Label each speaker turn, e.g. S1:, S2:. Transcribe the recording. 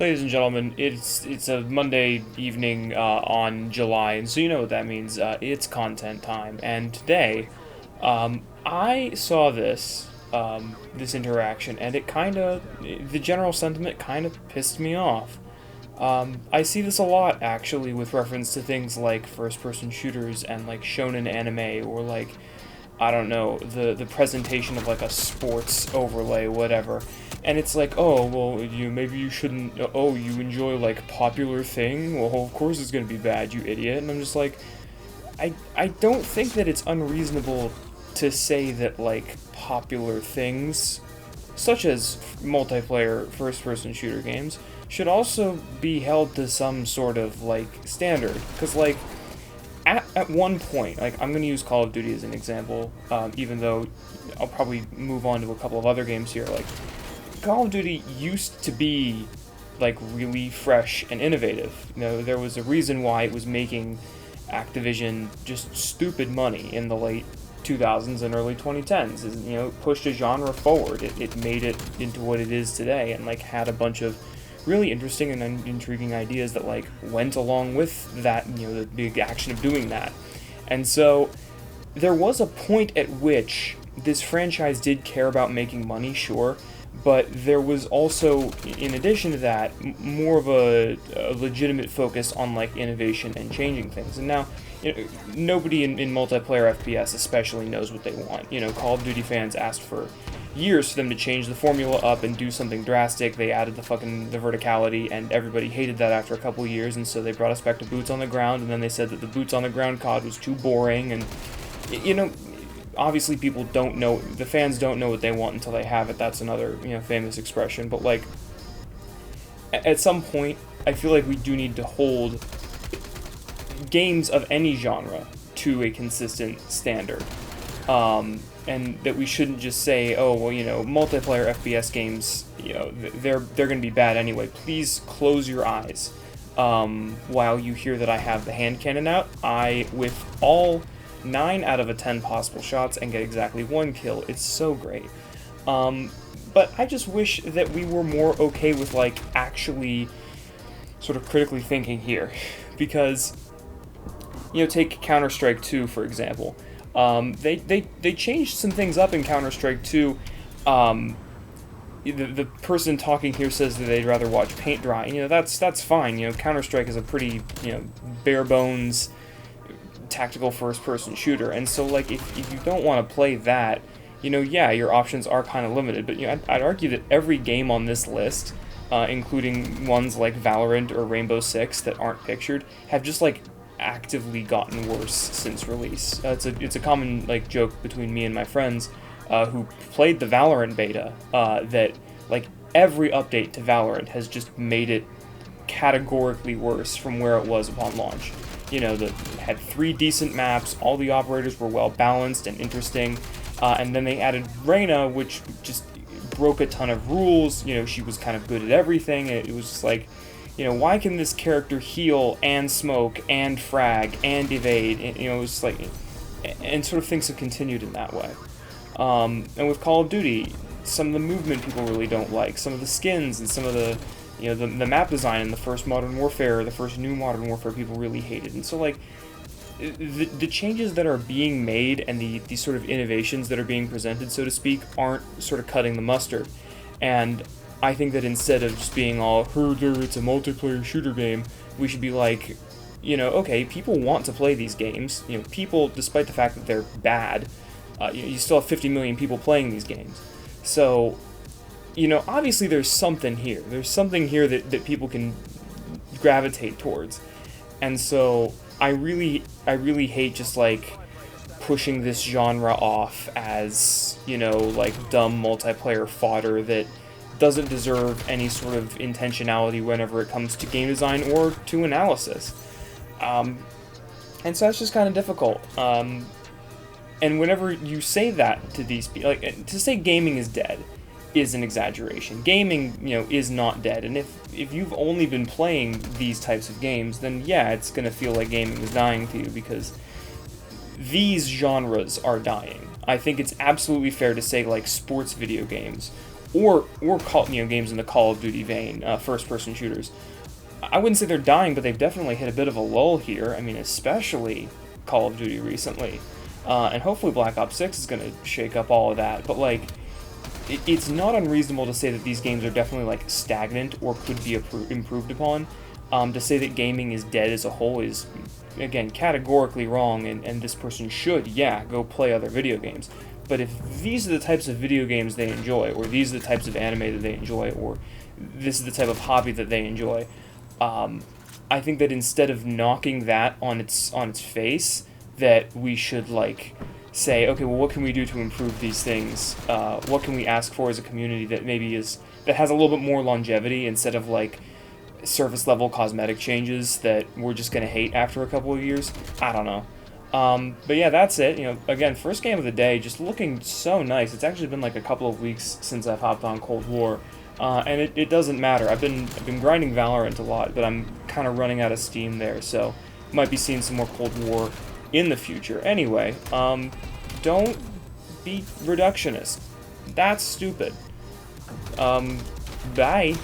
S1: Ladies and gentlemen, it's a Monday evening on July, and so you know what that means. It's content time, and today, I saw this interaction, and the general sentiment kind of pissed me off. I see this a lot actually with reference to things like first-person shooters and like shonen anime or like I don't know, the presentation of like a sports overlay, whatever. And it's like, oh, well, maybe you shouldn't. Oh, you enjoy like popular thing? Well, of course it's gonna be bad, you idiot. And I'm just like, I don't think that it's unreasonable to say that like popular things, such as multiplayer first-person shooter games, should also be held to some sort of like standard. Because like at one point, like I'm going to use Call of Duty as an example, even though I'll probably move on to a couple of other games here. Like Call of Duty used to be like really fresh and innovative. There was a reason why it was making Activision just stupid money in the late 2000s and early 2010s. It pushed a genre forward. It made it into what it is today, and like had a bunch of really interesting and intriguing ideas that like went along with that, the big action of doing that. And so there was a point at which this franchise did care about making money, sure, but there was also, in addition to that, more of a legitimate focus on like innovation and changing things. And now, nobody in multiplayer FPS especially knows what they want. Call of Duty fans asked for years for them to change the formula up and do something drastic. They added the verticality, and everybody hated that after a couple of years, and so they brought us back to boots on the ground, and then they said that the boots on the ground COD was too boring, and obviously people don't know, the fans don't know what they want until they have it. That's another, famous expression, but like, at some point, I feel like we do need to hold games of any genre to a consistent standard. And that we shouldn't just say, oh, well, multiplayer FPS games, they're going to be bad anyway. Please close your eyes while you hear that I have the hand cannon out. I, with all 9 out of 10 possible shots, and get exactly 1 kill. It's so great. But I just wish that we were more okay with, like, actually sort of critically thinking here. Because, take Counter-Strike 2, for example. They changed some things up in Counter-Strike 2. The person talking here says that they'd rather watch paint dry. That's fine. Counter-Strike is a pretty, bare bones tactical first-person shooter. And so, like, if you don't want to play that, yeah, your options are kind of limited. But, I'd argue that every game on this list, including ones like Valorant or Rainbow Six that aren't pictured, have just, like, actively gotten worse since release. It's a common like joke between me and my friends who played the Valorant beta that like every update to Valorant has just made it categorically worse from where it was upon launch. That had 3 decent maps, all the operators were well balanced and interesting, and then they added Reyna, which just broke a ton of rules. She was kind of good at everything, and it was just like, why can this character heal and smoke and frag and evade? It's like, and sort of things have continued in that way. And with Call of Duty, some of the movement people really don't like, some of the skins and some of the, the map design in the first Modern Warfare, the first new Modern Warfare, people really hated. And so, like, the changes that are being made and the sort of innovations that are being presented, so to speak, aren't sort of cutting the mustard. And I think that instead of just being all, it's a multiplayer shooter game, we should be like, okay, people want to play these games. People, despite the fact that they're bad, you still have 50 million people playing these games. So, obviously there's something here. There's something here that people can gravitate towards. And so, I really hate just, like, pushing this genre off as, like, dumb multiplayer fodder that doesn't deserve any sort of intentionality whenever it comes to game design or to analysis. And so that's just kind of difficult. And whenever you say that to these people, like, to say gaming is dead is an exaggeration. Gaming, is not dead. And if you've only been playing these types of games, then yeah, it's going to feel like gaming is dying to you, because these genres are dying. I think it's absolutely fair to say, like, sports video games games in the Call of Duty vein, first-person shooters. I wouldn't say they're dying, but they've definitely hit a bit of a lull here. I mean, especially Call of Duty recently, and hopefully Black Ops 6 is going to shake up all of that. But like, it's not unreasonable to say that these games are definitely like stagnant or could be improved upon. To say that gaming is dead as a whole is, again, categorically wrong, and this person should, yeah, go play other video games. But if these are the types of video games they enjoy, or these are the types of anime that they enjoy, or this is the type of hobby that they enjoy, I think that instead of knocking that on its face, that we should like say, okay, well, what can we do to improve these things? What can we ask for as a community that that has a little bit more longevity instead of like surface level cosmetic changes that we're just gonna hate after a couple of years? I don't know. But yeah, that's it. Again, first game of the day, just looking so nice. It's actually been like a couple of weeks since I've hopped on Cold War, and it doesn't matter. I've been grinding Valorant a lot, but I'm kind of running out of steam there, so might be seeing some more Cold War in the future. Anyway, don't be reductionist. That's stupid. Bye.